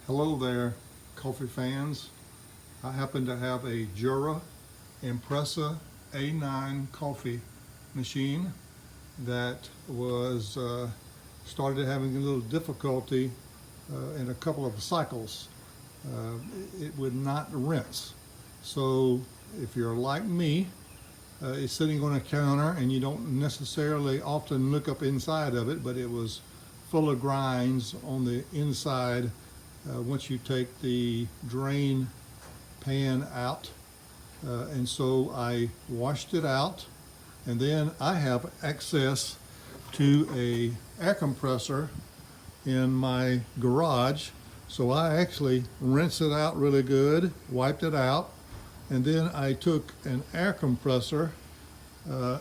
Hello there, coffee fans. I happen to have a Jura Impressa A9 coffee machine that was started having a little difficulty in a couple of cycles. It would not rinse. So if you're like me, it's sitting on a counter and you don't necessarily often look up inside of it, but it was full of grinds on the inside. Once you take the drain pan out, and so I washed it out, and then I have access to a air compressor in my garage, so I actually rinsed it out really good, wiped it out, and then I took an air compressor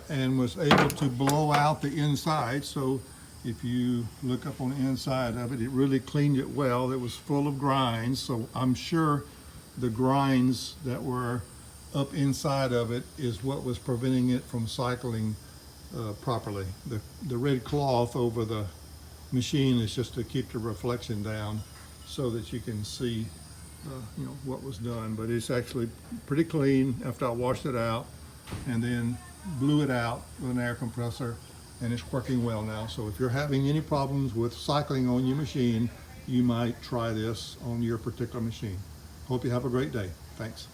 and was able to blow out the inside. So if you look up on the inside of it, it really cleaned it well. It was full of grinds, so I'm sure the grinds that were up inside of it is what was preventing it from cycling properly. The red cloth over the machine is just to keep the reflection down so that you can see what was done. But it's actually pretty clean after I washed it out and then blew it out with an air compressor, and it's working well now. So if you're having any problems with cycling on your machine, you might try this on your particular machine. Hope you have a great day. Thanks.